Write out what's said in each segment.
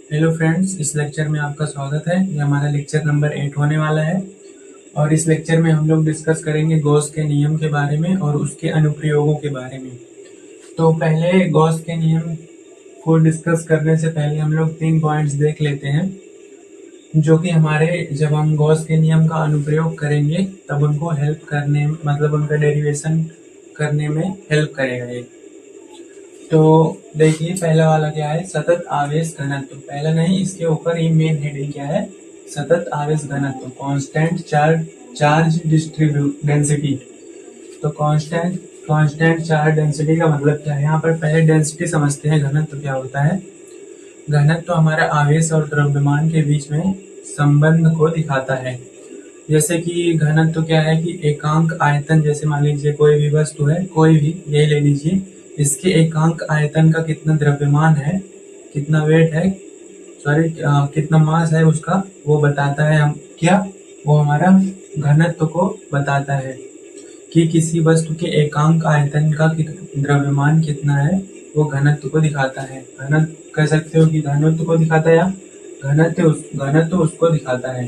Hello friends, इस lecture में आपका स्वागत है। ये हमारा लेक्चर नंबर 8 होने वाला है और इस लेक्चर में हम लोग डिस्कस करेंगे गॉस के नियम के बारे में और उसके अनुप्रयोगों के बारे में। तो पहले गॉस के नियम को डिस्कस करने से पहले हम लोग 3 पॉइंट्स देख लेते हैं जो कि हमारे जब हम गॉस के नियम का अनुप्रयोग करेंगे तब उनको हेल्प करने मतलब उनका डेरिवेशन करने में हेल्प करेगा ये। तो देखिए पहला वाला क्या है, सतत आवेश घनत्व। पहला नहीं, इसके ऊपर ही मेन हेडिंग क्या है, सतत आवेश घनत्व, कांस्टेंट चार्ज डिस्ट्रीब्यूट डेंसिटी। तो कांस्टेंट चार्ज डेंसिटी का मतलब क्या है, यहाँ पर पहले डेंसिटी समझते हैं, घनत्व क्या होता है। घनत्व हमारा आवेश और द्रव्यमान के बीच में संबंध को दिखाता है। जैसे कि घनत्व क्या है कि एकांक आयतन, जैसे मान लीजिए कोई भी वस्तु है, कोई भी ये ले लीजिए, इसके एकांक आयतन का कितना द्रव्यमान है, कितना वेट है, सॉरी कितना मास है उसका, वो बताता है हम क्या, वो हमारा घनत्व को बताता है कि किसी वस्तु के एकांक आयतन का द्रव्यमान कितना है, वो घनत्व को दिखाता है। घनत्व कह सकते हो कि घनत्व को दिखाता है या घनत्व उसको दिखाता है।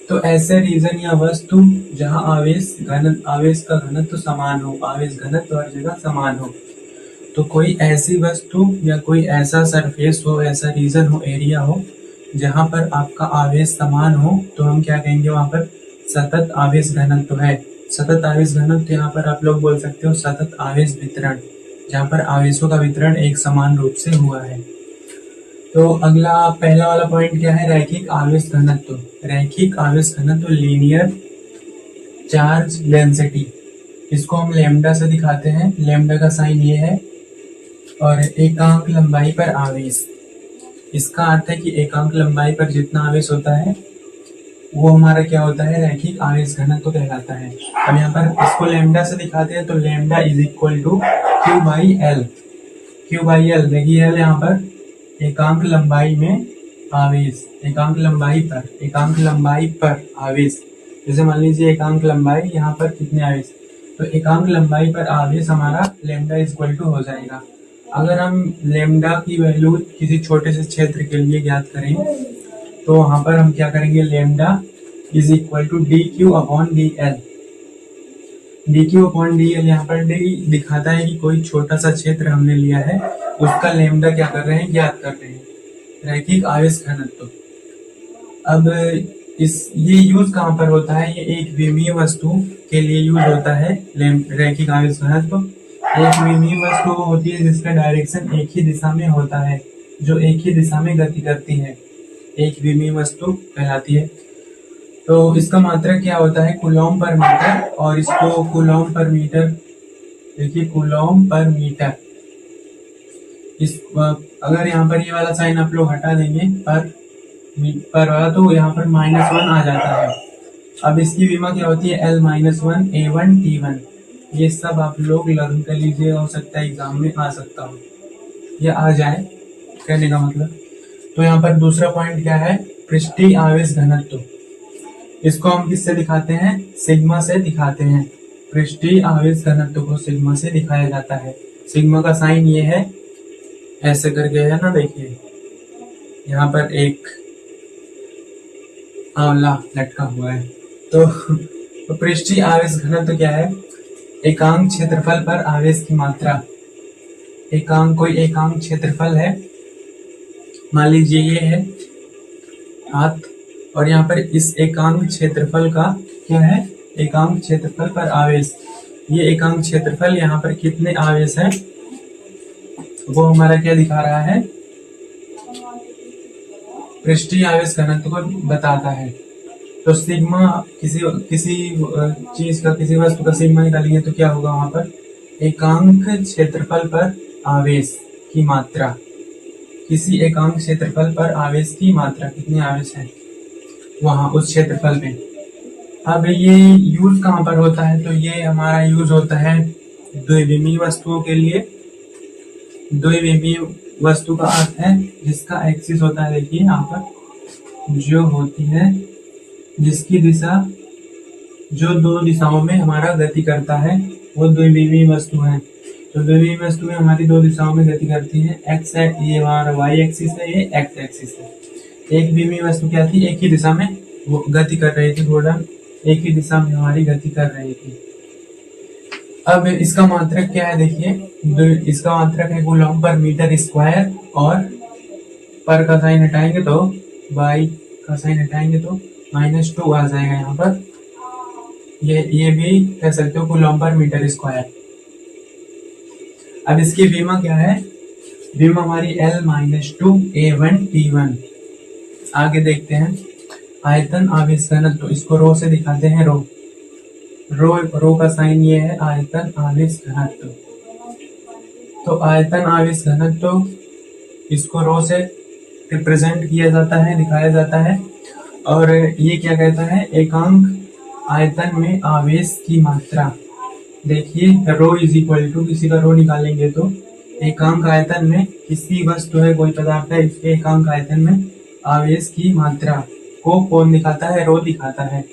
तो ऐसे रीजन या वस्तु जहाँ आवेश का घनत्व समान हो, आवेश घनत्व हर जगह समान हो, तो कोई ऐसी वस्तु या कोई ऐसा सरफेस हो, ऐसा रीजन हो, एरिया हो जहाँ पर आपका आवेश समान हो, तो हम क्या कहेंगे, वहाँ पर सतत आवेश घनत्व है। सतत आवेश घनत्व यहाँ पर आप लोग बोल सकते हो सतत आवेश वितरण, जहाँ पर आवेशों का वितरण एक समान रूप से हुआ है। तो अगला पहला वाला पॉइंट क्या है, रैखिक आवेश घनत्व। रैखिक आवेश घनत्व लीनियर चार्ज डेंसिटी, इसको हम लैम्डा से दिखाते हैं। लैम्डा का साइन ये है और एकांक लंबाई पर आवेश, इसका अर्थ है कि एकांक लंबाई पर जितना आवेश होता है वो हमारा क्या होता है, रैखिक आवेश घनत्व कहलाता है। अब यहाँ पर इसको लैम्डा से दिखाते हैं, तो lambda is equal to q by l. Q by l, देखिए एल यहाँ पर एकांक लंबाई में आवेश, एकांक लंबाई पर आवेश। जैसे मान लीजिए एकांक लंबाई यहाँ पर कितने आवेश, तो एकांक लंबाई पर आवेश हमारा लैम्डा इज इक्वल टू हो जाएगा। अगर हम लैम्डा की वैल्यू किसी छोटे से क्षेत्र के लिए ज्ञात करें तो वहां पर हम क्या करेंगे, lambda is equal to d q upon d l. D q upon d l, यहाँ पर डी दिखाता है कि कोई छोटा सा क्षेत्र हमने लिया है, उसका लैम्डा क्या कर रहे हैं, ज्ञात कर रहे हैं, रैखिक आवेश घनत्व। अब ये यूज कहाँ पर होता है, ये एक विमीय वस्तु के लिए यूज होता है रैखिक आवेश घनत्व। एक विमीय वस्तु होती है जिसका डायरेक्शन एक ही दिशा में होता है, जो एक ही दिशा में गति करती है, एक विमीय वस्तु कहलाती है। तो इसका मात्रक क्या होता है, कूलॉम पर मीटर, और इसको कूलॉम पर मीटर, देखिए कूलॉम पर मीटर। इस अगर यहाँ पर ये वाला साइन आप लोग हटा देंगे पर वाला, तो यहाँ पर -1 आ जाता है। अब इसकी विमा क्या होती है, L-1 A1 T1। ये सब आप लोग लर्न कर लीजिए, हो सकता है एग्जाम में आ सकता हो या आ जाए, कहने का मतलब। तो यहाँ पर दूसरा पॉइंट क्या है, पृष्ठीय आवेश घनत्व। इसको हम किससे दिखाते हैं, सिग्मा से दिखाते हैं। पृष्ठीय आवेश घनत्व को सिग्मा से दिखाया जाता है। सिग्मा का साइन ये है, ऐसे करके है ना, देखिए यहाँ पर एक आंवला लटका हुआ है। तो पृष्ठीय आवेश घनत्व क्या है, एकांक क्षेत्रफल पर आवेश की मात्रा। कोई एकांक क्षेत्रफल है, मान लीजिए ये है हाथ, और यहाँ पर इस एकांक क्षेत्रफल का क्या है, एकांक क्षेत्रफल पर आवेश। ये एकांक क्षेत्रफल यहाँ पर कितने आवेश है, वो हमारा क्या दिखा रहा है, पृष्ठीय आवेश घनत्व को बताता है। तो सिग्मा, किसी चीज का, किसी वस्तु का सिग्मा निकालेंगे तो क्या होगा, वहां पर एकांक क्षेत्रफल पर आवेश की मात्रा, किसी एकांक क्षेत्रफल पर आवेश की मात्रा, कितने आवेश है वहां उस क्षेत्रफल में। अब ये यूज कहाँ पर होता है, तो ये हमारा यूज होता है द्विविमीय वस्तुओं के लिए। द्विविमीय वस्तु का अर्थ है जिसका एक्सिस होता है, देखिए यहाँ पर जो होती है, जिसकी दिशा, जो दो दिशाओं में हमारा गति करता है, वो द्विविमीय वस्तु है। तो द्विमीय वस्तुएं हमारी दो दिशाओं में गति करती हैं। एक्स है, ये हमारा वाई एक्सिस है, ये एक्स एक्सिस है। एक द्विमीय वस्तु क्या थी, एक ही दिशा में वो गति कर रही थी, घूर्णन एक ही दिशा में हमारी गति कर रही थी। अब इसका मात्रक क्या है, देखिए इसका मात्रक है कूलॉम पर मीटर स्क्वायर, और पर का साइन हटाएंगे तो बाई का साइन हटाएंगे तो -2 आ जाएगा यहाँ पर। ये भी कह सकते हो कूलॉम पर मीटर स्क्वायर। अब इसकी विमा क्या है, विमा हमारी L-2A1T1। आगे देखते हैं आयतन आवेश घनत्व, तो इसको रो से दिखाते हैं। रो का साइन ये है आयतन आवेश घनत्व। तो आयतन आवेश घनत्व इसको रो से रिप्रेजेंट किया जाता है, दिखाया जाता है। और ये क्या कहता है, एकांक आयतन में आवेश की मात्रा। देखिए रो इज इक्वल टू, किसी का रो निकालेंगे तो एकांक आयतन में किसी वस्तु है, कोई पदार्थ है, इसके एकांक आयतन में आवेश की मात्रा को कौन दिखाता है, रो दिखाता है।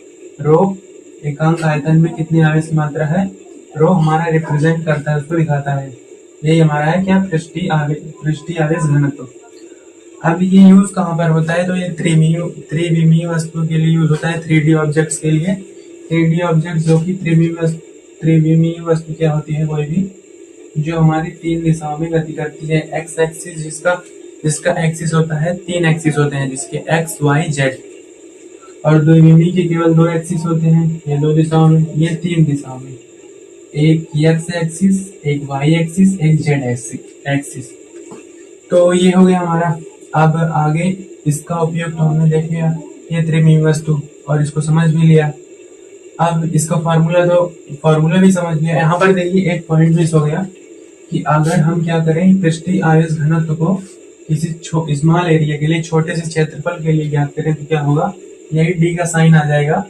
रो एकांक आयतन में कितनी आवेश की मात्रा है, रो हमारा रिप्रेजेंट करता है, उसको दिखाता है। यही हमारा है क्या, पृष्ठीय आवेश घनत्व। अब ये यूज कहाँ पर होता है, तो ये त्रिविमीय वस्तु के लिए यूज होता है, 3D ऑब्जेक्ट्स के लिए। 3D ऑब्जेक्ट जो कि त्रिविमीय वस्तु क्या होती है, कोई भी जो हमारी तीन दिशाओं में गति करती है। एक्स एक्सिस जिसका एक्सिस होता है, तीन एक्सिस होते हैं जिसके एक्स वाई जेड, और द्विविमीय के केवल दो एक्सिस होते हैं, ये दो दिशाओं में, ये तीन दिशाओं में, एक एक्स एक्सिस, एक वाई एक्सिस, एक जेड एक्सिस। तो ये हो गया हमारा। अब आगे इसका उपयोग तो हमने देख लिया, ये त्रिविमीय वस्तु, और इसको समझ भी लिया। अब इसका फॉर्मूला भी समझ लिया। यहाँ पर देखिए एक पॉइंट मिस हो गया कि अगर हम क्या करें, पृष्ठीय आवेश घनत्व को किसी स्मॉल एरिया के लिए, छोटे से क्षेत्रफल के लिए ज्ञात करें तो क्या होगा, यही डी का साइन आ जाएगा।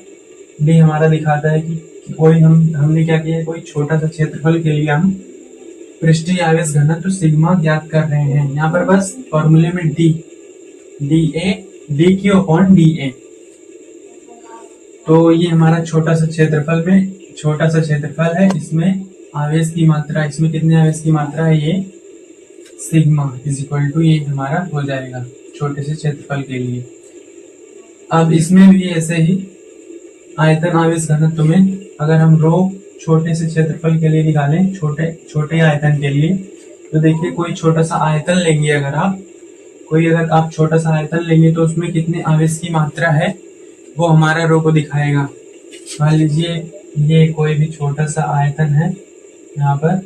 डी हमारा दिखाता है कि कोई हमने क्या किया, कोई छोटा सा क्षेत्रफल के लिए हम पृष्ठीय आवेश घनत्व सिग्मा ज्ञात कर रहे हैं। यहाँ पर बस फॉर्मूले में D q upon D A. तो ये हमारा छोटा सा क्षेत्रफल है, इसमें आवेश की मात्रा, इसमें कितने आवेश की मात्रा है, ये सिग्मा इज इक्वल टू, ये हमारा हो जाएगा छोटे से क्षेत्रफल के लिए। अब इसमें भी ऐसे ही आयतन आवेश घनत्व में अगर हम रो छोटे से क्षेत्रफल के लिए निकालें, छोटे आयतन के लिए, तो देखिए कोई छोटा सा आयतन लेंगे, अगर आप छोटा सा आयतन लेंगे तो उसमें कितने आवेश की मात्रा है वो हमारा रो को दिखाएगा। मान लीजिए ये कोई भी छोटा सा आयतन है यहाँ पर,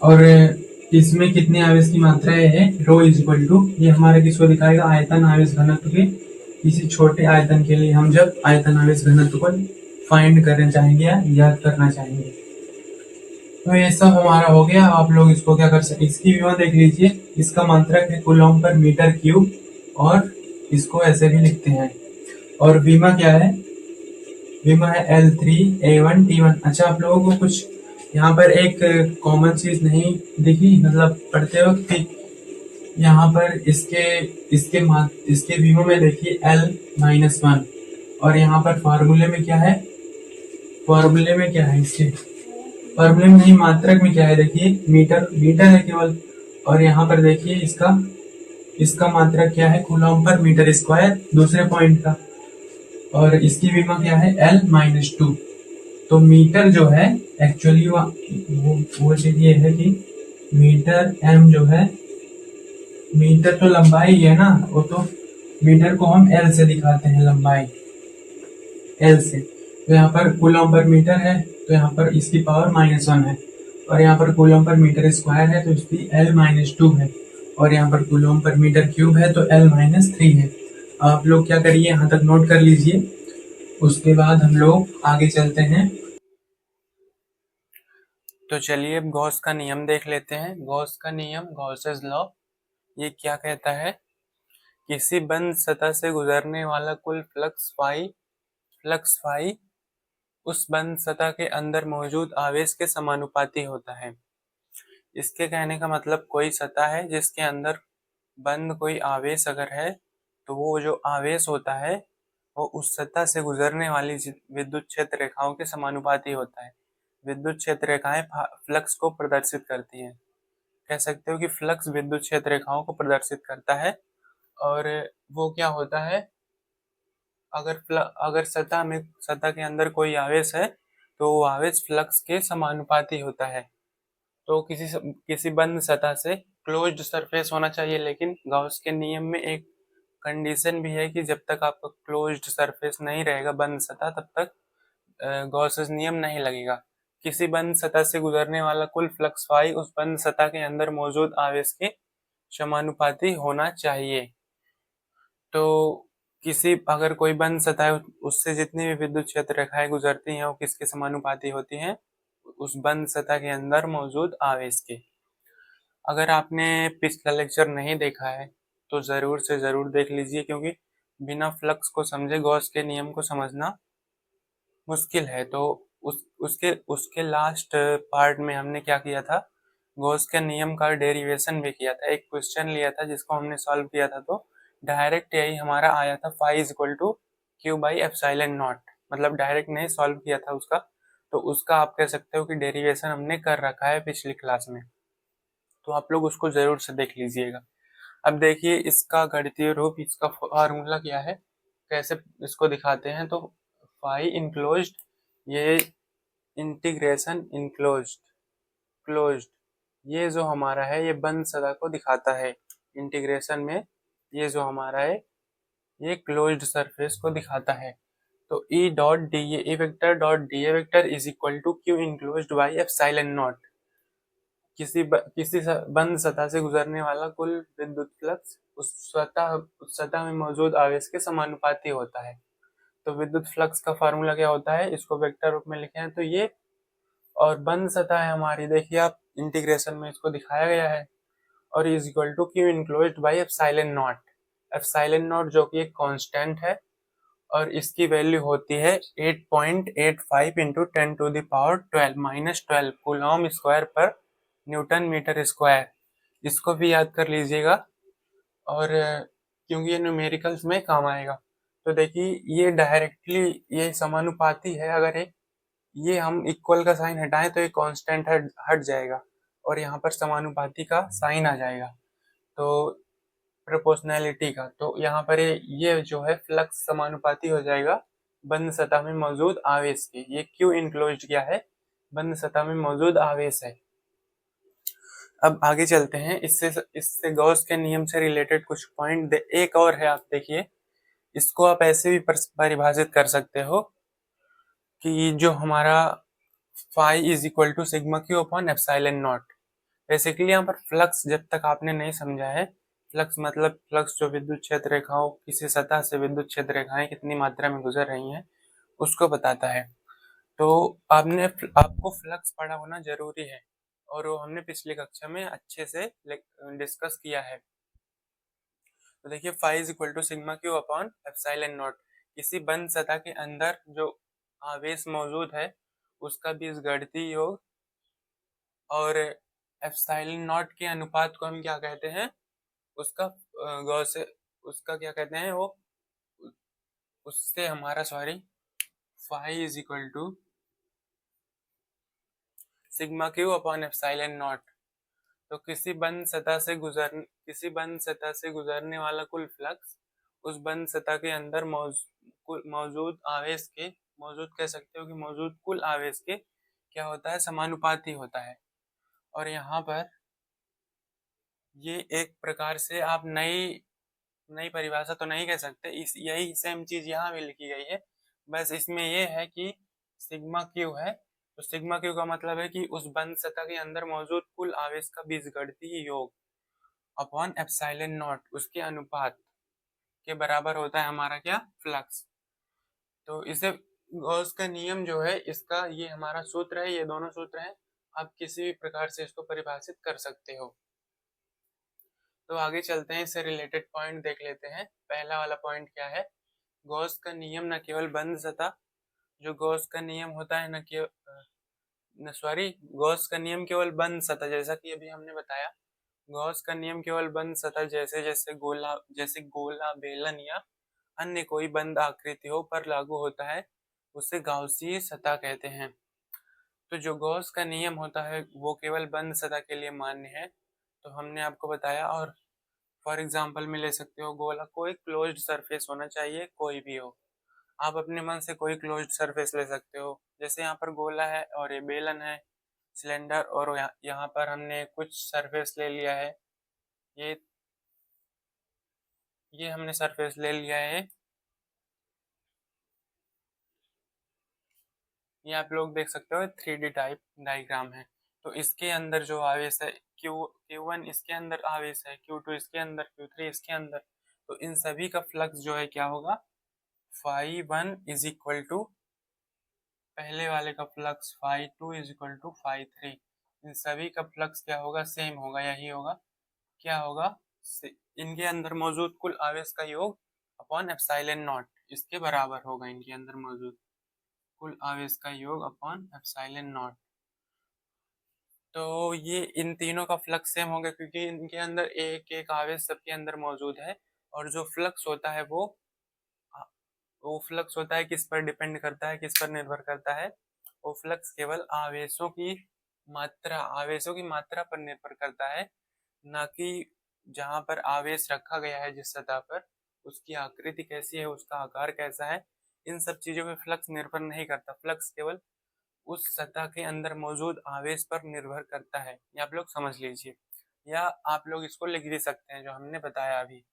और इसमें कितने आवेश की मात्रा है, रो इज इक्वल टू, ये हमारा किसको दिखाएगा, आयतन आवेश घनत्व के किसी छोटे आयतन के लिए हम जब आयतन आवेश घनत्व को फाइंड करना चाहेंगे या याद करना चाहेंगे। तो ये सब हमारा हो गया। आप लोग इसको क्या कर सकते, इसकी विमा देख लीजिए, इसका मात्रक है कूलॉम पर मीटर क्यूब, और इसको ऐसे भी लिखते हैं। और विमा क्या है, विमा है L3A1T1। अच्छा, आप लोगों को कुछ यहाँ पर एक कॉमन चीज नहीं दिखी, मतलब पढ़ते वक्त, यहाँ पर इसके विमा में देखिए L-1, और यहाँ पर फॉर्मूले में क्या है, इसके फॉर्मूले में नहीं, मात्रक में क्या है, देखिए मीटर है केवल, और यहाँ पर देखिए इसका मात्रक क्या है, कूलॉम पर मीटर स्क्वायर, दूसरे पॉइंट का, और इसकी विमा क्या है, L-2। तो मीटर जो है एक्चुअली वो चीज ये है कि मीटर m जो है, मीटर तो लंबाई है ना, वो तो मीटर को हम L से दिखाते हैं, लंबाई L से। तो यहाँ पर कूलॉम पर मीटर है, तो यहाँ पर इसकी पावर -1 है, और यहाँ पर कूलॉम पर मीटर स्क्वायर है तो इसकी L-2 है, और यहाँ पर कूलॉम पर मीटर क्यूब है तो L-3 है। आप लोग क्या करिए, यहाँ तक नोट कर लीजिए, उसके बाद हम लोग आगे चलते हैं। तो चलिए अब गॉस का नियम देख लेते हैं। गॉस का नियम, गॉसेस लॉ, ये क्या कहता है, किसी बंद सतह से गुजरने वाला कुल फ्लक्स फाई उस बंद सतह के अंदर मौजूद आवेश के समानुपाती होता है। इसके कहने का मतलब, कोई सतह है जिसके अंदर बंद कोई आवेश अगर है, तो वो जो आवेश होता है वो उस सतह से गुजरने वाली विद्युत क्षेत्र रेखाओं के समानुपाती होता है। विद्युत क्षेत्र रेखाएं फ्लक्स को प्रदर्शित करती हैं। कह सकते हो कि फ्लक्स विद्युत क्षेत्र रेखाओं को प्रदर्शित करता है। और वो क्या होता है, अगर सतह के अंदर कोई आवेश है तो वो आवेश फ्लक्स के समानुपाती होता है। तो किसी बंद सतह से क्लोज्ड सरफेस होना चाहिए, लेकिन गॉस के नियम में एक कंडीशन भी है कि जब तक आपका क्लोज्ड सरफेस नहीं रहेगा, बंद सतह, तब तक गॉसेस नियम नहीं लगेगा। किसी बंद सतह से गुजरने वाला कुल फ्लक्स फाई उस बंद सतह के अंदर मौजूद आवेश के समानुपाती होना चाहिए। तो अगर कोई बंद सतह है, उससे जितनी भी विद्युत क्षेत्र रेखाएं गुजरती हैं वो किसके समानुपाती होती हैं? उस बंद सतह के अंदर मौजूद आवेश के। अगर आपने पिछला लेक्चर नहीं देखा है तो जरूर से जरूर देख लीजिए, क्योंकि बिना फ्लक्स को समझे गॉस के नियम को समझना मुश्किल है। तो उसके उसके लास्ट पार्ट में हमने क्या किया था, गॉस के नियम का डेरिवेशन भी किया था। एक क्वेश्चन लिया था जिसको हमने सॉल्व किया था, तो डायरेक्ट यही हमारा आया था, phi is equal to q by epsilon naught. मतलब डायरेक्ट नहीं सॉल्व किया था उसका, तो उसका आप कह सकते हो कि डेरिवेशन हमने कर रखा है पिछली क्लास में, तो आप लोग उसको जरूर से देख लीजिएगा। अब देखिए इसका गणितीय रूप, इसका फार्मूला क्या है, कैसे इसको दिखाते हैं। तो फाई इनक्लोज्ड, ये इंटीग्रेशन इनक्लोज्ड, क्लोज्ड, ये जो हमारा है ये बंद सतह को दिखाता है। इंटीग्रेशन में ये जो हमारा है ये क्लोज्ड सरफेस को दिखाता है। तो E dot d A vector dot d A vector is equal to q enclosed by epsilon naught. किसी बंद सतह से गुजरने वाला कुल विद्युत फ्लक्स उस सतह में मौजूद आवेश के समानुपाती होता है। तो विद्युत फ्लक्स का फार्मूला क्या होता है, इसको वेक्टर रूप में लिखे हैं तो ये, और बंद सतह है हमारी, देखिए आप इंटीग्रेशन में इसको दिखाया गया है, और is equal to q enclosed by epsilon naught. Epsilon naught जो कि एक कांस्टेंट है, और इसकी वैल्यू होती है 8.85 into 10 to the power 12 minus 12 coulomb square पर न्यूटन मीटर स्क्वायर। इसको भी याद कर लीजिएगा, और क्योंकि ये न्यूमेरिकल्स में काम आएगा। तो देखिए ये डायरेक्टली ये समानुपाती है। अगर ये हम इक्वल का साइन हटाएं तो ये कांस्टेंट हट जाएगा, और यहाँ पर समानुपाती का साइन आ जाएगा, तो प्रोपोर्शनैलिटी का। तो यहाँ पर ये जो है फ्लक्स समानुपाती हो जाएगा बंद सतह में मौजूद आवेश के। ये क्यू इनक्लोज्ड क्या है, बंद सतह में मौजूद आवेश है। अब आगे चलते हैं, इससे गॉस के नियम से रिलेटेड कुछ पॉइंट एक और है, आप देखिए इसको आप ऐसे भी परिभाषित कर सकते हो कि जो हमारा phi is equal to sigma q upon epsilon naught. Basically यहाँ पर फ्लक्स जब तक आपने नहीं समझा है, फ्लक्स मतलब फ्लक्स जो विद्युत क्षेत्र रेखाओं, किसी सतह से विद्युत क्षेत्र रेखाएं कितनी मात्रा में गुजर रही हैं उसको बताता है। तो आपको फ्लक्स पढ़ा होना जरूरी है, और वो हमने पिछली कक्षा में अच्छे से डिस्कस किया है। तो देखिए phi is equal to sigma q upon epsilon naught. किसी बंद सतह के अंदर जो आवेश मौजूद है उसका बीजगणितीय योग, और एप्सिलॉन नॉट के अनुपात को हम क्या कहते हैं, उसका गॉस उसका क्या कहते हैं वो, उससे हमारा sorry phi is equal to sigma q upon epsilon naught. तो किसी बंद सतह से गुजरने वाला कुल फ्लक्स उस बंद सतह के अंदर मौजूद आवेश के, मौजूद कह सकते हो कि मौजूद कुल आवेश के क्या होता है, समानुपाती होता है। और यहाँ पर ये एक प्रकार से आप नई परिभाषा तो नहीं कह सकते, यही सेम चीज यहाँ भी लिखी गई है, बस इसमें ये है कि सिग्मा क्यू है, तो सिग्मा क्यू का मतलब है कि उस बंद सतह के अंदर मौजूद कुल आवेश का बीजगणितीय योग अपॉन एप्सिलॉन नॉट, उसके अनुपात के बराबर होता है हमारा क्या, फ्लक्स। तो इसे गॉस का नियम जो है, इसका ये हमारा सूत्र है, ये दोनों सूत्र हैं, आप किसी भी प्रकार से इसको परिभाषित कर सकते हो। तो आगे चलते हैं, इससे रिलेटेड पॉइंट देख लेते हैं। पहला वाला पॉइंट क्या है, गॉस का नियम न केवल बंद सतह, जो गॉस का नियम होता है गॉस का नियम केवल बंद सतह, जैसा कि अभी हमने बताया, गॉस का नियम केवल बंद सतह जैसे गोला, बेलन या अन्य कोई बंद आकृतियों पर लागू होता है, उसे गाउसीय सतह कहते हैं। तो जो गॉस का नियम होता है वो केवल बंद सतह के लिए मान्य है, तो हमने आपको बताया। और फॉर एग्जांपल में ले सकते हो गोला, कोई क्लोज्ड सरफेस होना चाहिए, कोई भी हो। आप अपने मन से कोई क्लोज्ड सरफेस ले सकते हो, जैसे यहाँ पर गोला है और ये बेलन है, सिलेंडर, और यहाँ पर हमने कुछ सरफेस ले लिया है। ये हमने सरफेस ले लिया है। ये आप लोग देख सकते हो 3D टाइप डायग्राम है। तो इसके अंदर जो आवेश है Q1 इसके अंदर आवेश है, Q2 इसके अंदर, Q3 इसके अंदर। तो इन सभी का फ्लक्स जो है क्या होगा, φ1 इज इक्वल टू पहले वाले का फ्लक्स φ2 इज इक्वल टू φ3। इन सभी का फ्लक्स क्या होगा, सेम होगा, यही होगा। क्या होगा, इनके अंदर मौजूद कुल आवेश का योग अपॉन एप्सिलॉन नॉट, इसके बराबर होगा। इनके अंदर मौजूद कुल आवेश का योग अपॉन एप्सिलॉन नॉट। तो ये इन तीनों का फ्लक्स सेम होगा क्योंकि इनके अंदर एक एक आवेश सबके अंदर मौजूद है। और जो फ्लक्स होता है वो फ्लक्स होता है किस पर डिपेंड करता है, किस पर निर्भर करता है, वो फ्लक्स केवल आवेशों की मात्रा पर निर्भर करता है, ना कि जहां पर आवेश रखा गया है जिस सतह पर, उसकी आकृति कैसी है, उसका आकार कैसा है, इन सब चीजों पे फ्लक्स निर्भर नहीं करता। फ्लक्स केवल उस सतह के अंदर मौजूद आवेश पर निर्भर करता है। ये आप लोग समझ लीजिए, या आप लोग इसको लिख भी सकते हैं जो हमने बताया अभी।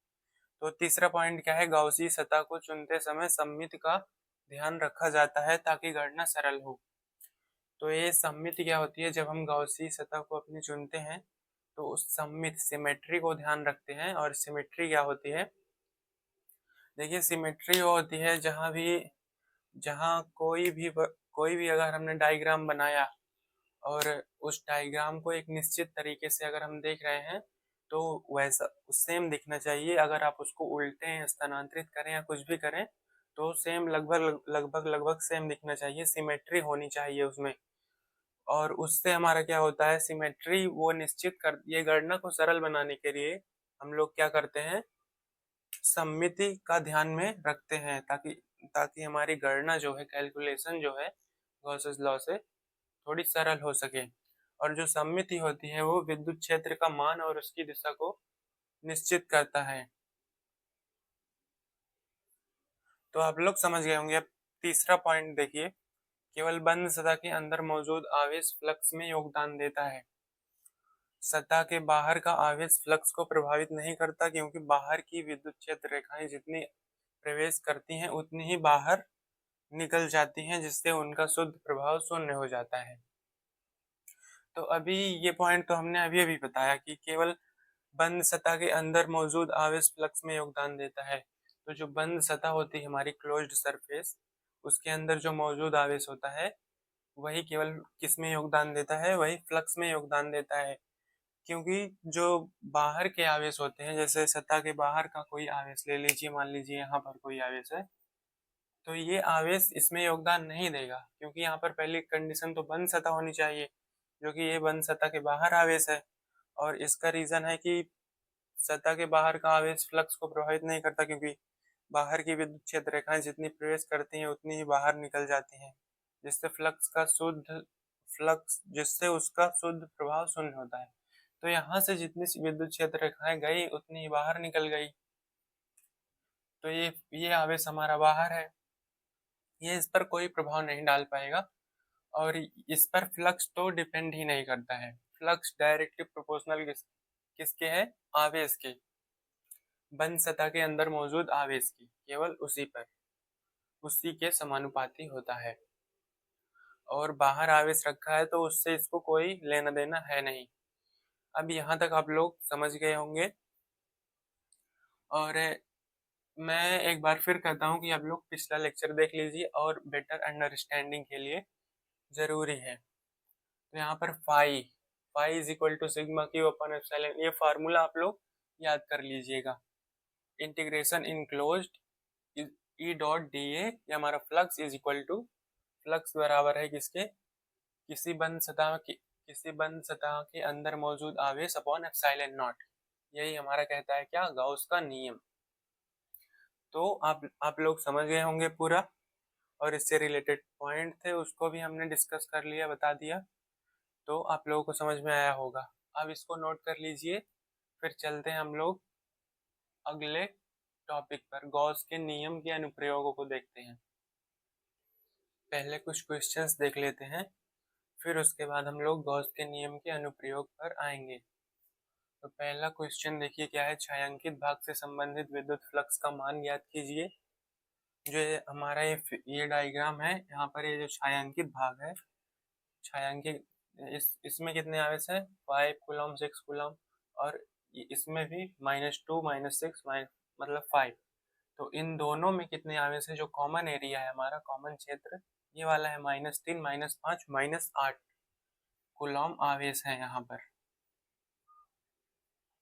तो तीसरा पॉइंट क्या है, गाउसी सतह को चुनते समय सममिति का ध्यान रखा जाता है ताकि गणना सरल हो। तो ये सममिति क्या होती है, जब हम गाउसी सतह को अपनी चुनते हैं तो उस सममित सिमेट्री को ध्यान रखते हैं। और सिमेट्री क्या होती है, देखिए सिमेट्री वो होती है जहाँ कोई भी अगर हमने डायग्राम बनाया और उस डायग्राम को एक निश्चित तरीके से अगर हम देख रहे हैं तो वैसा सेम दिखना चाहिए। अगर आप उसको उल्टे स्थानांतरित करें या कुछ भी करें तो सेम लगभग सेम दिखना चाहिए, सिमेट्री होनी चाहिए उसमें। और उससे हमारा क्या होता है, सिमेट्री वो निश्चित कर, ये गणना को सरल बनाने के लिए हम लोग क्या करते हैं, सममिति का ध्यान में रखते हैं ताकि ताकि हमारी गणना जो है, कैलकुलेशन जो है गॉसेस लॉ से थोड़ी सरल हो सके। और जो सममिति होती है वो विद्युत क्षेत्र का मान और उसकी दिशा को निश्चित करता है। तो आप लोग समझ गए होंगे। अब तीसरा पॉइंट देखिए, केवल बंद सतह के अंदर मौजूद आवेश फ्लक्स में योगदान देता है। सतह के बाहर का आवेश फ्लक्स को प्रभावित नहीं करता क्योंकि बाहर की विद्युत क्षेत्र रेखाएं जितनी प्रवेश करती हैं उतनी ही बाहर निकल जाती हैं, जिससे उनका शुद्ध प्रभाव शून्य हो जाता है। तो अभी ये पॉइंट तो हमने अभी अभी बताया कि केवल बंद सतह के अंदर मौजूद आवेश फ्लक्स में योगदान देता है। तो जो बंद सतह होती है हमारी क्लोज्ड सरफेस, उसके अंदर जो मौजूद आवेश होता है वही केवल किस में योगदान देता है, वही फ्लक्स में योगदान देता है। क्योंकि जो बाहर के आवेश होते हैं, जैसे सतह के बाहर का कोई आवेश ले लीजिए, मान लीजिए यहाँ पर कोई आवेश है, तो ये आवेश इसमें योगदान नहीं देगा क्योंकि यहाँ पर पहली कंडीशन तो बंद सतह होनी चाहिए, जो कि ये बंद सतह के बाहर आवेश है। और इसका रीजन है कि सतह के बाहर का आवेश फ्लक्स को प्रभावित नहीं करता क्योंकि बाहर की विद्युत क्षेत्र रेखाएं जितनी प्रवेश करती हैं उतनी ही बाहर निकल जाती हैं, जिससे उसका शुद्ध प्रभाव शून्य होता है। तो यहाँ से जितनी विद्युत क्षेत्र रेखाएं गई उतनी ही बाहर निकल गई। तो ये आवेश हमारा बाहर है, ये इस पर कोई प्रभाव नहीं डाल पाएगा। और इस पर फ्लक्स तो डिपेंड ही नहीं करता है। फ्लक्स डायरेक्टली प्रोपोर्शनल किसके है, आवेश के, बंद सतह के अंदर मौजूद आवेश की, केवल उसी के समानुपाती होता है। और बाहर आवेश रखा है तो उससे इसको कोई लेना देना है नहीं। अब यहाँ तक आप लोग समझ गए होंगे। और मैं एक बार फिर कहता हूँ कि आप लोग पिछला लेक्चर देख लीजिए और बेटर अंडरस्टैंडिंग के लिए जरूरी है। तो यहाँ पर phi is equal to sigma q upon epsilon, ये फार्मूला आप लोग याद कर लीजिएगा। Integration enclosed E dot d A, ये हमारा flux is equal to, flux बराबर है किसके, किसी बंद सतह के अंदर मौजूद आवेश अपॉन एप्सिलॉन नॉट। यही हमारा कहता है क्या, गाउस का नियम। तो आप लोग समझ गए होंगे पूरा। और इससे रिलेटेड पॉइंट थे उसको भी हमने डिस्कस कर लिया, बता दिया, तो आप लोगों को समझ में आया होगा। अब इसको नोट कर लीजिए, फिर चलते हैं हम लोग अगले टॉपिक पर, गॉस के नियम के अनुप्रयोगों को देखते हैं। पहले कुछ क्वेश्चंस देख लेते हैं, फिर उसके बाद हम लोग गॉस के नियम के अनुप्रयोग पर आएंगे। तो पहला क्वेश्चन देखिए क्या है, छायांकित भाग से संबंधित विद्युत फ्लक्स का मान ज्ञात कीजिए। जो हमारा ये डायग्राम है, यहाँ पर ये जो छायांकित भाग है, छायांकित इसमें कितने आवेश है, 5 कूलम 6 कूलम, और इसमें भी -2 -6 मतलब 5। तो इन दोनों में कितने आवेश है, जो कॉमन एरिया है हमारा, कॉमन क्षेत्र, ये वाला है -3 -5 -8 कूलम आवेश है यहाँ पर।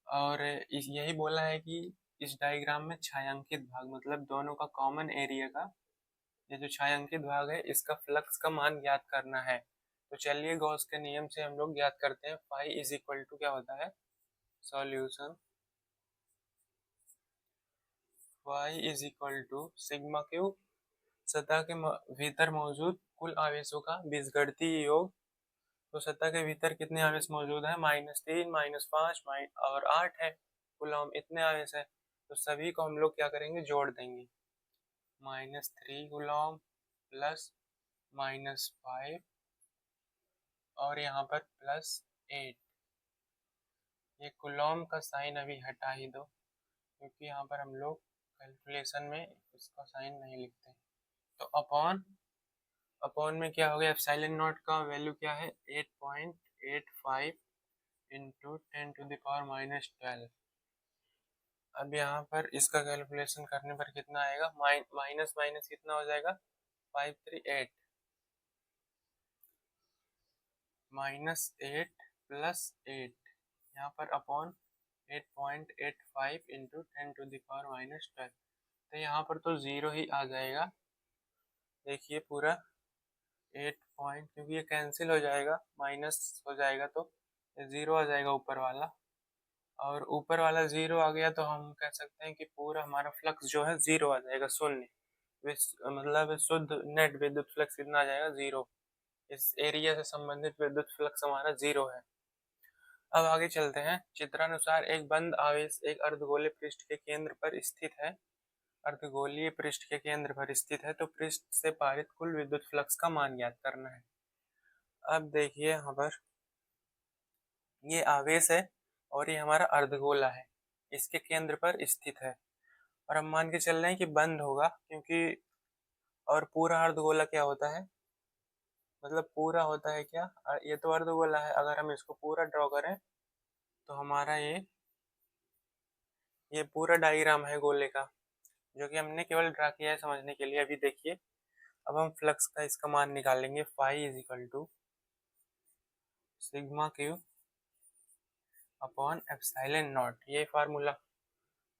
और यही बोला है कि इस डायग्राम में छायांकित भाग मतलब दोनों का कॉमन एरिया का, ये जो छायांकित भाग है इसका फ्लक्स का मान ज्ञात करना है। तो चलिए गॉस के नियम से हम लोग ज्ञात करते हैं। फाई इज इक्वल टू क्या होता है, solution, phi is equal to sigma q, सतह के भीतर मौजूद कुल आवेशों का बीजगणितीय योग। तो सतह के भीतर कितने आवेश मौजूद है, -3 -5 और 8 है कूलम, इतने आवेश है। तो सभी को हम लोग क्या करेंगे, जोड़ देंगे, -3 कूलम प्लस -5 और यहाँ पर +8। ये कूलम का साइन अभी हटा ही दो, क्योंकि यहाँ पर हम लोग कैलकुलेशन में इसका साइन नहीं लिखते। तो अपॉन में क्या हो गया, एप्सिलॉन नॉट का वैल्यू क्या है, 8.85 इंटू 10⁻⁻12। अब यहाँ पर इसका कैलकुलेशन करने पर कितना आएगा, माइनस माइनस कितना हो जाएगा, 538 -8 +8, यहाँ पर अपॉन 8.85 इंटू 10⁻⁻12। तो यहाँ पर तो ज़ीरो ही आ जाएगा, देखिए पूरा 8 पॉइंट, क्योंकि ये कैंसिल हो जाएगा, माइनस हो जाएगा तो ज़ीरो आ जाएगा ऊपर वाला, और ऊपर वाला ज़ीरो आ गया तो हम कह सकते हैं कि पूरा हमारा फ्लक्स जो है ज़ीरो आ जाएगा, शून्य। मतलब शुद्ध नेट विद्युत फ्लक्स कितना आ जाएगा, ज़ीरो। इस एरिया से संबंधित विद्युत फ्लक्स हमारा ज़ीरो है। अब आगे चलते हैं। चित्रानुसार एक बंद आवेश एक अर्धगोलीय पृष्ठ के केंद्र पर स्थित है, अर्धगोलीय पृष्ठ के केंद्र पर स्थित है, तो पृष्ठ से पारित कुल विद्युत फ्लक्स का मान ज्ञात करना है। अब देखिए यहाँ पर ये आवेश है और ये हमारा अर्धगोला है, इसके केंद्र पर स्थित है, और हम मान के चल रहे हैं कि बंद होगा, क्योंकि और पूरा अर्धगोला क्या होता है, मतलब पूरा होता है क्या, ये तो अर्धगोला है, अगर हम इसको पूरा ड्रॉ करें तो हमारा ये पूरा डायग्राम है गोले का, जो कि हमने केवल ड्रा किया है समझने के लिए। अभी देखिए, अब हम फ्लक्स का इसका मान निकालेंगे, phi is equal to sigma q upon epsilon naught, ये फार्मूला।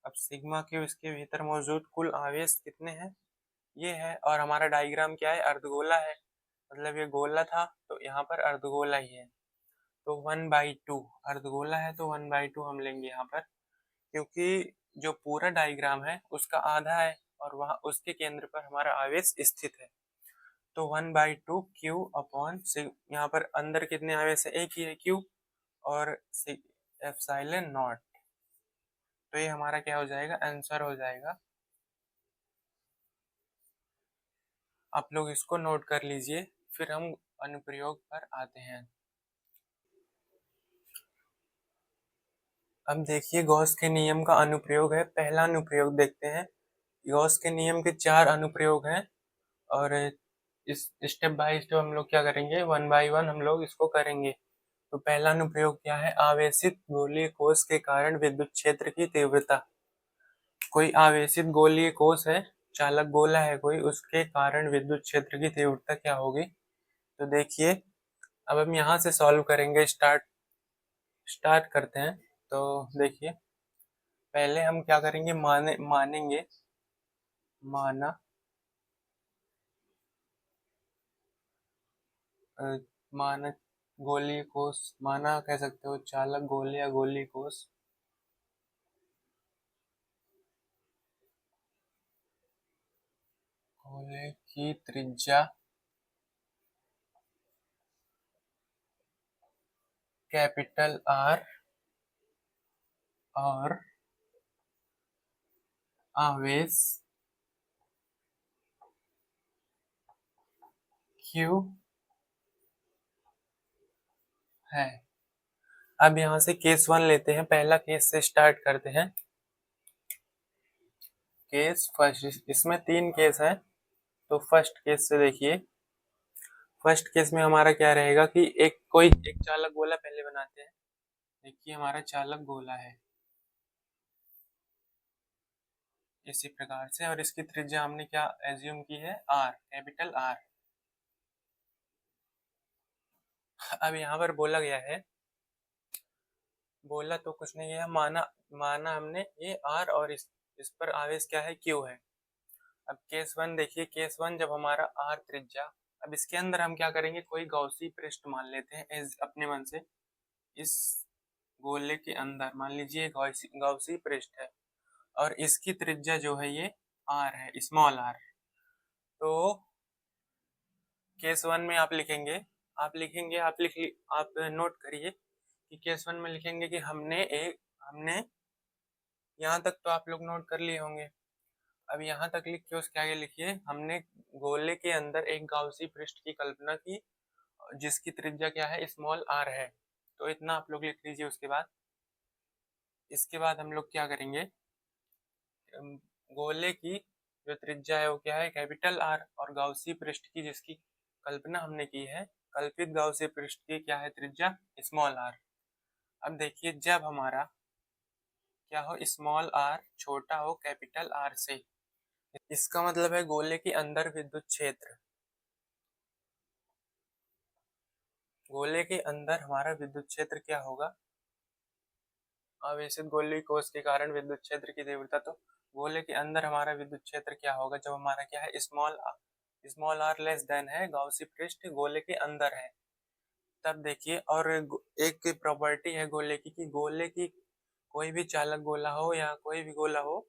अब सिग्मा क्यू इसके भीतर मौजूद कुल आवेश कितने हैं, ये है, और हमारा डायग्राम क्या है, अर्धगोला है, मतलब ये गोला था तो यहाँ पर अर्धगोला ही है, तो 1/2 अर्धगोला है तो 1/2 हम लेंगे यहाँ पर, क्योंकि जो पूरा डायग्राम है उसका आधा है और वहाँ उसके केंद्र पर हमारा आवेश स्थित है। तो 1/2 क्यू अपॉन, यहाँ पर अंदर कितने आवेश है, एक ही है क्यू, और एप्सिलॉन नॉट। तो ये हमारा क्या हो जाएगा, आंसर हो जाएगा। आप लोग इसको नोट कर लीजिए, फिर हम अनुप्रयोग पर आते हैं। अब देखिए गॉस के नियम का अनुप्रयोग है, पहला अनुप्रयोग देखते हैं। गॉस के नियम के 4 अनुप्रयोग हैं, और इस स्टेप बाय स्टेप हम लोग क्या करेंगे, 1 बाय 1 हम लोग इसको करेंगे। तो पहला अनुप्रयोग क्या है, आवेशित गोलीय कोश के कारण विद्युत क्षेत्र की तीव्रता। कोई आवेशित गोलीय कोश है, चालक गोला है कोई, उसके कारण विद्युत क्षेत्र की तीव्रता क्या होगी। तो देखिए, अब हम यहाँ से सॉल्व करेंगे, स्टार्ट करते हैं। तो देखिए, पहले हम क्या करेंगे, मानेंगे, माना माना गोलीय कोश, माना कह सकते हो चालक गोले या गोलीय कोश, गोले की त्रिज्या कैपिटल आर और आवेश क्यू है। अब यहाँ से केस 1 लेते हैं, पहला केस से स्टार्ट करते हैं। केस फर्स्ट, इसमें 3 केस है, तो फर्स्ट केस से देखिए। फर्स्ट केस में हमारा क्या रहेगा कि एक चालक गोला पहले बनाते हैं। देखिए हमारा चालक गोला है इसी प्रकार से, और इसकी त्रिज्या हमने क्या एज्यूम की है, आर, कैपिटल आर। अब यहाँ पर बोला गया है, बोला तो कुछ नहीं है, माना हमने ये आर और इस पर आवेश क्या है, क्यू है। अब केस 1 देखिए, केस 1 जब हमारा आर त्रिज्या, अब इसके अंदर हम क्या करेंगे, कोई गॉसी पृष्ठ मान लेते हैं एज अपने मन से। इस गोले के अंदर मान लीजिए गॉसी पृष्ठ है और इसकी त्रिज्या जो है ये आर है, स्मॉल आर। तो केस 1 में आप लिखेंगे, आप नोट करिए कि केस 1 में लिखेंगे कि हमने यहाँ तक तो आप लोग नोट कर लिए होंगे। अब यहाँ तक लिख के उसके आगे लिखिए, हमने गोले के अंदर एक गाउसी पृष्ठ की कल्पना की जिसकी त्रिज्या क्या है, स्मॉल आर है। तो इतना आप लोग लिख लीजिए। इसके बाद हम लोग क्या करेंगे, गोले की जो त्रिज्या है वो क्या है, कैपिटल आर, और गाउसी पृष्ठ की जिसकी कल्पना हमने की है, कल्पित गाउसी पृष्ठ की क्या है त्रिज्या, स्मॉल आर। अब देखिए जब हमारा क्या हो, स्मॉल आर छोटा हो कैपिटल आर से, इसका मतलब है गोले के अंदर विद्युत क्षेत्र, गोले के अंदर हमारा विद्युत क्षेत्र क्या होगा, आवेशित गोलीय कोश के कारण विद्युत क्षेत्र की तीव्रता, तो गोले के अंदर हमारा विद्युत क्षेत्र क्या होगा जब हमारा क्या है, स्मॉल आर लेस देन है, गाउसी पृष्ठ गोले के अंदर है। तब देखिए, और एक प्रॉपर्टी है गोले की कि गोले की कोई भी चालक गोला हो या कोई भी गोला हो,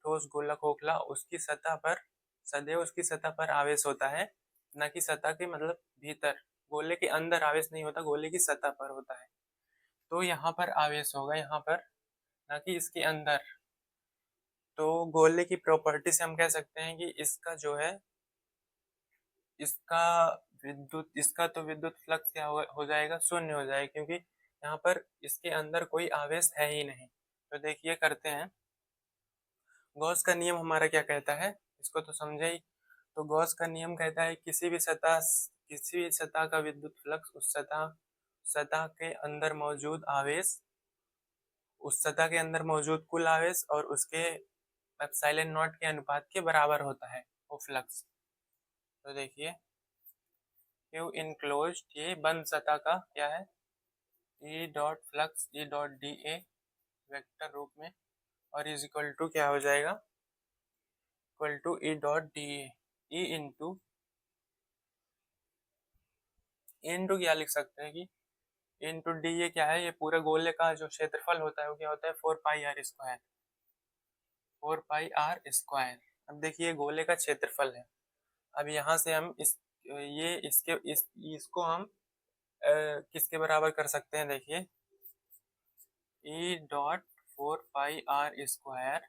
ठोस गोला खोखला, उसकी सतह पर सदैव उसकी सतह पर आवेश होता है, न कि सतह के मतलब भीतर। गोले के अंदर आवेश नहीं होता, गोले की सतह पर होता है। तो यहाँ पर आवेश होगा, यहाँ पर, ना कि इसके अंदर। तो गोले की प्रॉपर्टी से हम कह सकते हैं कि इसका जो है, इसका तो विद्युत फ्लक्स क्या हो जाएगा, शून्य हो जाएगा, क्योंकि यहाँ पर इसके अंदर कोई आवेश है ही नहीं। तो देखिए करते हैं, गॉस का नियम हमारा क्या कहता है, इसको तो समझे ही। तो गॉस का नियम कहता है किसी भी सतह का विद्युत फ्लक्स उस सतह के अंदर मौजूद आवेश, उस सतह के अंदर मौजूद कुल आवेश और उसके एप्सिलॉन नॉट के अनुपात के बराबर होता है वो फ्लक्स। तो देखिए क्यू इनक्लोज्ड, ये बंद सतह का क्या है, E dot flux, E dot d A vector रूप में, और इज इक्वल टू क्या हो जाएगा, equal to E dot d A, E into क्या लिख सकते हैं कि इंटू डी ए क्या है, ये पूरे गोले का जो क्षेत्रफल होता है वो क्या होता है, 4 pi R square, 4 pi R square. अब देखिए गोले का क्षेत्रफल है। अब यहाँ से हम इसको हम किसके बराबर कर सकते हैं, देखिए E dot 4 pi R square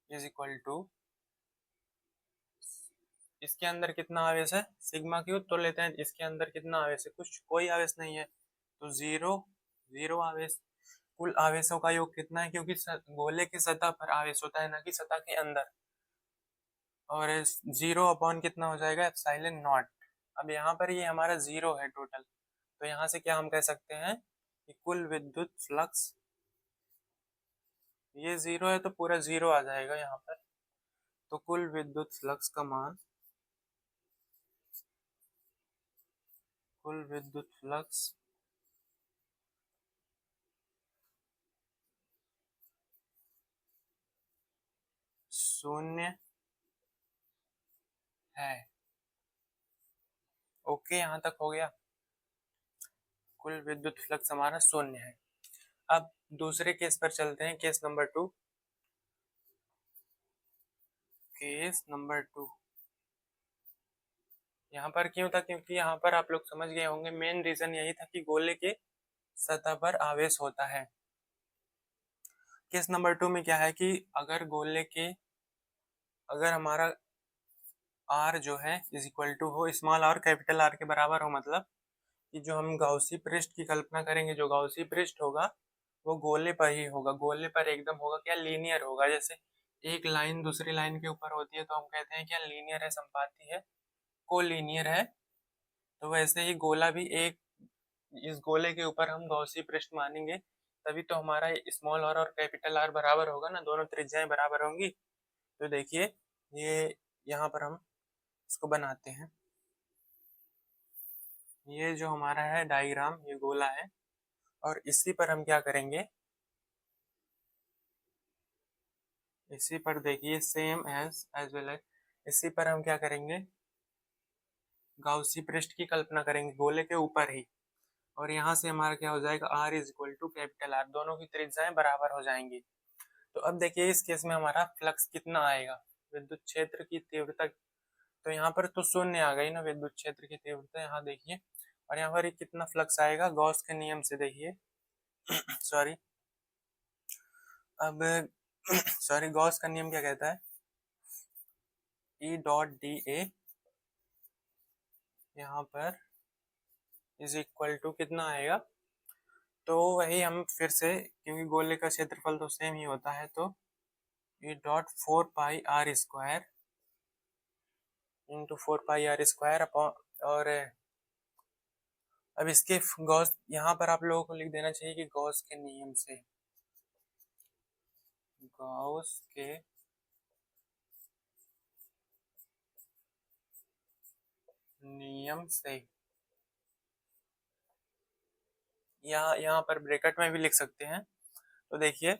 is equal to, इसके अंदर कितना आवेश है, सिग्मा क्यू तो लेते हैं, इसके अंदर कितना आवेश है, कोई आवेश नहीं है, तो जीरो, जीरो आवेश। कुल आवेशों का योग कितना है, क्योंकि गोले की सतह पर आवेश होता है ना कि सतह के अंदर, और 0 अपॉन कितना हो जाएगा, एप्सिलॉन नॉट। अब यहाँ पर ये हमारा 0 है टोटल, तो यहाँ से क्या हम कह सकते हैं कि कुल विद्युत फ्लक्स, ये 0 है तो पूरा 0 आ जाएगा यहाँ पर, तो कुल विद्युत फ्लक्स का मान, कुल विद्युत फ्लक्स शून्य है। ओके, यहाँ तक हो गया, कुल विद्युत फ्लक्स हमारा शून्य है। अब दूसरे केस पर चलते हैं, केस नंबर 2। केस नंबर 2, यहाँ पर क्यों था, क्योंकि यहाँ पर आप लोग समझ गए होंगे मेन रीजन यही था कि गोले के सतह पर आवेश होता है। केस नंबर 2 में क्या है कि अगर हमारा r जो है इज इक्वल टू हो स्मॉल r कैपिटल R के बराबर हो, मतलब कि जो हम गाउसी पृष्ठ की कल्पना करेंगे, जो गाउसी पृष्ठ होगा वो गोले पर ही होगा, गोले पर एकदम होगा, क्या लीनियर होगा। जैसे एक लाइन दूसरी लाइन के ऊपर होती है तो हम कहते हैं क्या लीनियर है, संपाती है, कोलीनियर है। तो वैसे ही गोला भी एक, इस गोले के ऊपर हम गॉसी पृष्ठ मानेंगे तभी तो हमारा स्मॉल और कैपिटल आर बराबर होगा ना, दोनों त्रिज्याएं बराबर होंगी। तो देखिए ये यहाँ पर हम इसको बनाते हैं, ये जो हमारा है डायग्राम, ये गोला है और इसी पर हम क्या करेंगे, इसी पर देखिए सेम एज वेल एज इसी पर हम क्या करेंगे, गाउसी पृष्ठ की कल्पना करेंगे गोले के ऊपर ही, और यहाँ से हमारा क्या हो जाएगा, r is equal to capital R, दोनों की त्रिज्याएं बराबर हो जाएंगी। तो अब देखिए इस केस में हमारा फ्लक्स कितना आएगा, विद्युत क्षेत्र की तीव्रता, तो यहाँ पर तो शून्य आ गई ना विद्युत क्षेत्र की तीव्रता, यहाँ देखिए, और यहाँ पर कितना फ्लक्स आएगा गॉस के नियम से, देखिए सॉरी अब सॉरी गॉस का नियम क्या कहता है, ई डॉट डी ए यहाँ पर इज इक्वल टू कितना आएगा, तो वही हम फिर से, क्योंकि गोले का क्षेत्रफल तो सेम ही होता है, तो E dot 4πr² into 4πr² upon, और अब इसके गॉस यहाँ पर आप लोगों को लिख देना चाहिए कि गॉस के नियम से, गॉस के नियम से, यहाँ पर ब्रैकेट में भी लिख सकते हैं। तो देखिए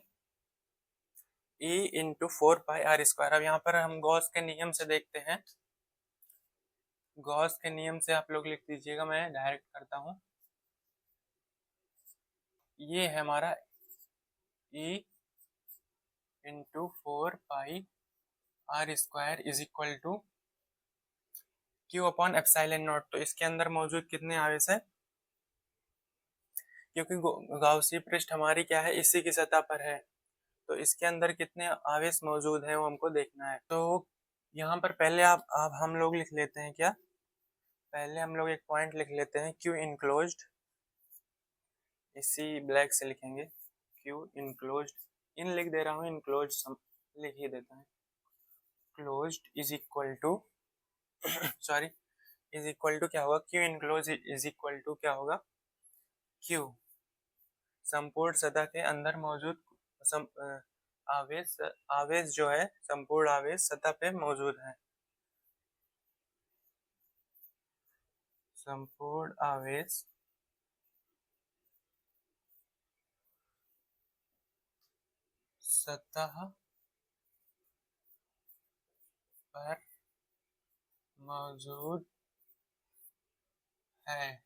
E इंटू 4πr², अब यहाँ पर हम गॉस के नियम से देखते हैं, गॉस के नियम से आप लोग लिख दीजिएगा, मैं डायरेक्ट करता हूँ। ये है हमारा E into 4πr² is equal to Q upon epsilon naught. तो इसके अंदर मौजूद कितने आवेश है, क्योंकि गाउसी पृष्ठ हमारी क्या है, इसी की सतह पर है, तो इसके अंदर कितने आवेश मौजूद है वो हमको देखना है। तो यहाँ पर पहले आप हम लोग लिख लेते हैं, क्या पहले हम लोग एक पॉइंट लिख लेते हैं, Q इनक्लोज्ड, इसी ब्लैक से लिखेंगे, Q इनक्लोज्ड, इन लिख दे रहा हूँ, इनक्लोज्ड लिख ही देता है, closed is equal to sorry is equal to क्या होगा, Q enclose is equal to क्या होगा, Q संपूर्ण सतह के अंदर मौजूद आवेश, आवेश जो है संपूर्ण आवेश सतह पे मौजूद है, संपूर्ण आवेश सतह पर मौजूद है।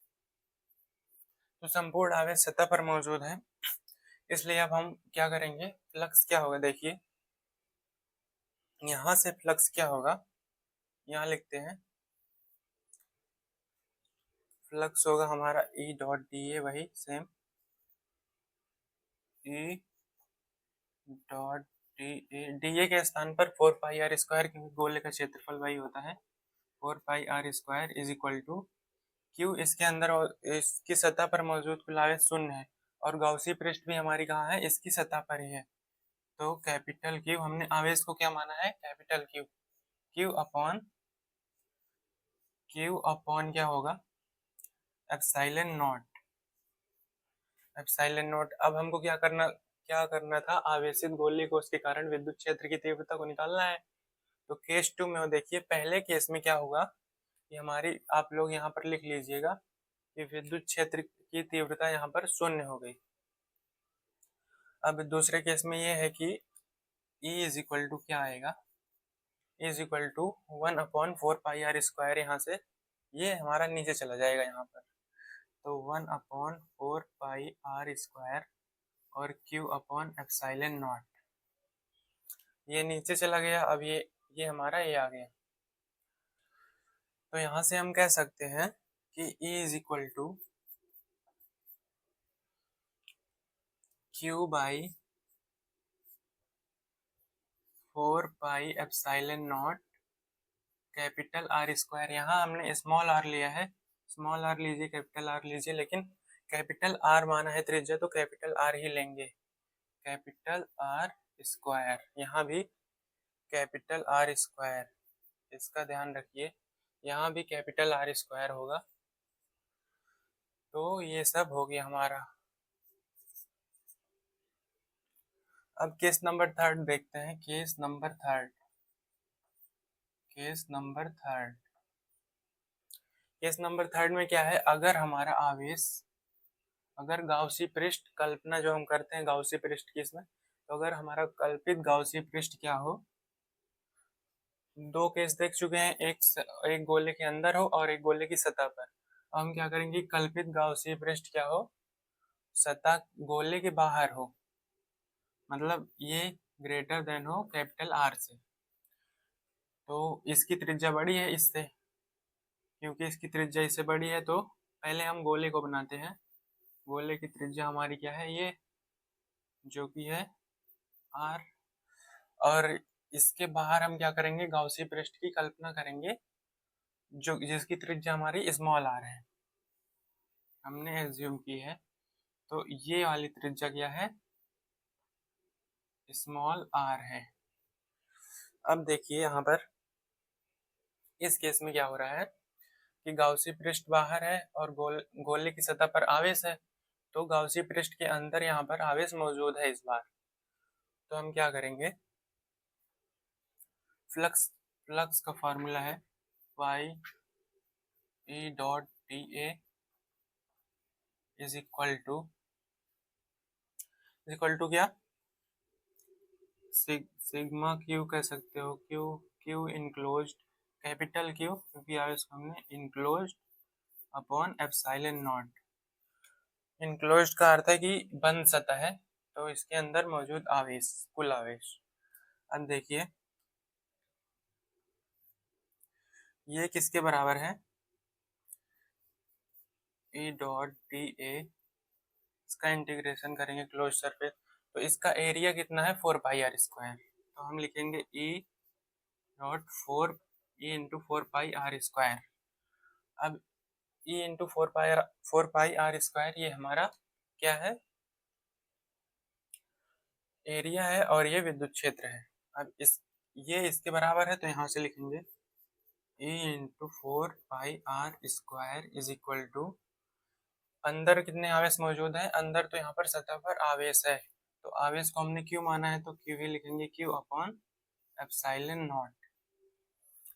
तो संपूर्ण आवेश सतह पर मौजूद है, इसलिए अब हम क्या करेंगे, फ्लक्स क्या होगा, देखिए यहाँ से फ्लक्स क्या होगा, यहाँ लिखते हैं, फ्लक्स होगा हमारा ई डॉट डी ए, वही सेम ई डॉट डी ए के स्थान पर 4πr², क्योंकि गोले का क्षेत्रफल वही होता है, 4πr² is equal to Q, इसके अंदर और इसकी सतह पर मौजूद कुल आवेश शून्य है, और गाउसी पृष्ठ भी हमारी कहाँ है, इसकी सतह पर ही है, तो कैपिटल Q, हमने आवेश को क्या माना है, कैपिटल Q, Q अपॉन क्या होगा, एप्सिलॉन नॉट, एप्सिलॉन नॉट। अब हमको क्या करना था, आवेशित गोले को उसके कारण विद्युत क्षेत्र की तीव्रता को निकालना है। तो केस 2 में देखिए, पहले केस में क्या होगा कि हमारी, आप लोग यहाँ पर लिख लीजिएगा कि विद्युत क्षेत्र की तीव्रता यहाँ पर शून्य हो गई। अब दूसरे केस में ये है कि E इज इक्वल टू क्या आएगा, E is equal to 1/4πr², यहाँ से ये हमारा नीचे चला जाएगा यहाँ पर, तो 1/4πr² और Q अपॉन एप्सिलॉन नॉट, ये नीचे चला गया। अब ये हमारा ये आ गया, तो यहाँ से हम कह सकते हैं कि E is equal to q by 4 pi epsilon naught capital R square. यहाँ हमने स्मॉल आर लिया है, स्मॉल आर लीजिए, कैपिटल आर लीजिए, लेकिन कैपिटल आर माना है त्रिज्या तो कैपिटल आर ही लेंगे, कैपिटल आर स्क्वायर। यहाँ भी कैपिटल आर स्क्वायर, इसका ध्यान रखिए, यहाँ भी कैपिटल आर स्क्वायर होगा। तो ये सब हो गया हमारा। अब केस नंबर थर्ड देखते हैं। Case number third, case number third, case number third में क्या है, अगर हमारा आवेश, अगर गाउसी पृष्ठ कल्पना जो हम करते हैं गाउसी पृष्ठ की इसमें, तो अगर हमारा कल्पित गाउसी पृष्ठ क्या हो, दो केस देख चुके हैं, एक गोले के अंदर हो और एक गोले की सतह पर। अब हम क्या करेंगे, कल्पित गाउसी पृष्ठ क्या हो, सतह गोले के बाहर हो, मतलब ये ग्रेटर देन हो कैपिटल आर से। तो इसकी त्रिज्या बड़ी है इससे, क्योंकि इसकी त्रिज्या इससे बड़ी है, तो पहले हम गोले को बनाते हैं। गोले की त्रिज्या हमारी क्या है, ये जो कि है आर, और इसके बाहर हम क्या करेंगे, गाउसी पृष्ठ की कल्पना करेंगे जो जिसकी त्रिज्या हमारी स्मॉल आर है, हमने एज्यूम की है। तो ये वाली त्रिज्या क्या है, स्मॉल आर है। अब देखिए यहाँ पर इस केस में क्या हो रहा है कि गाउसी पृष्ठ बाहर है और गोले की सतह पर आवेश है, तो गाउसी पृष्ठ के अंदर यहाँ पर आवेश मौजूद है इस बार। तो हम क्या करेंगे, फ्लक्स का फॉर्मूला है Y E dot d A is equal to क्या, सिग्मा क्यू कह सकते हो, क्यू इनक्लोज्ड, कैपिटल क्यू क्योंकि आवेश हमने enclosed upon epsilon not. Enclosed का अर्थ है कि बंद सतह है, तो इसके अंदर मौजूद आवेश, कुल आवेश। अब देखिए ये किसके बराबर है, ई डॉट डी ए, इसका इंटीग्रेशन करेंगे क्लोज सरफेस, तो इसका एरिया कितना है 4 पाई r²। तो हम लिखेंगे ई डॉट 4 अब ई इंटू 4 पाई r² ये हमारा क्या है, एरिया है, और ये विद्युत क्षेत्र है। अब ये इसके बराबर है, तो यहाँ से लिखेंगे E into 4 pi r² is equal to, अंदर कितने आवेश मौजूद हैं, अंदर तो यहाँ पर सतह पर आवेश है, तो आवेश को हमने क्यू माना है, तो क्यू ही लिखेंगे, क्यू अपॉन एप्सिलॉन नॉट।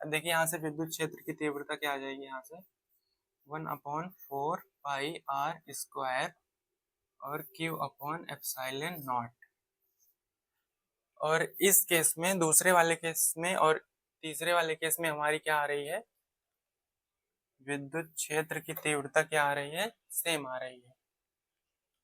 अब देखिए यहाँ से विद्युत क्षेत्र की तीव्रता क्या आ जाएगी, यहाँ से 1/4 पाई r² और क्यू अपॉन एप्सिलॉन नॉट। और इस केस में, दूसरे वाले केस में और तीसरे वाले केस में हमारी क्या आ रही है, विद्युत क्षेत्र की तीव्रता क्या आ रही है, सेम आ रही है।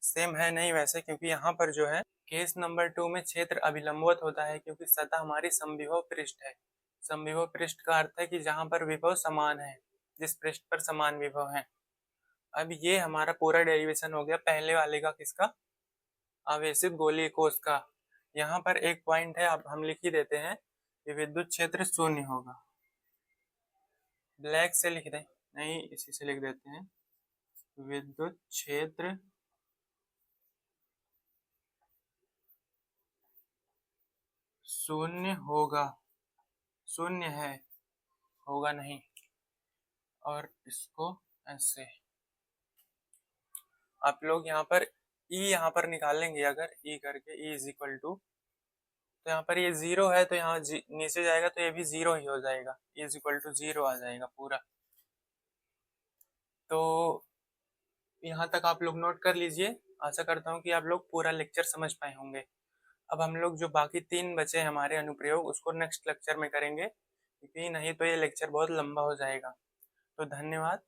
सेम है नहीं वैसे, क्योंकि यहाँ पर जो है केस नंबर 2 में क्षेत्र अभिलंबवत होता है, क्योंकि सतह हमारी समविभव पृष्ठ है। समविभव पृष्ठ का अर्थ है कि जहाँ पर विभव समान है, जिस पृष्ठ पर समान विभव है। अब ये हमारा पूरा डेरिवेशन हो गया पहले वाले का, किसका, आवेशित गोलीय कोश का। यहाँ पर एक पॉइंट है, अब हम लिख ही देते हैं कि विद्युत क्षेत्र शून्य होगा। ब्लैक से लिख दें, नहीं इसी से लिख देते हैं, विद्युत क्षेत्र शून्य होगा, शून्य है, होगा नहीं। और इसको ऐसे आप लोग यहाँ पर ई यहाँ पर निकालेंगे, अगर ई करके ई इज इक्वल टू, तो यहाँ पर ये 0 है, तो यहाँ नीचे जाएगा तो ये भी 0 ही हो जाएगा, ई इज इक्वल टू 0 आ जाएगा पूरा। तो यहाँ तक आप लोग नोट कर लीजिए। आशा करता हूँ कि आप लोग पूरा लेक्चर समझ पाए होंगे। अब हम लोग जो बाकी 3 बचे हमारे अनुप्रयोग, उसको नेक्स्ट लेक्चर में करेंगे, क्योंकि नहीं तो ये लेक्चर बहुत लंबा हो जाएगा। तो धन्यवाद।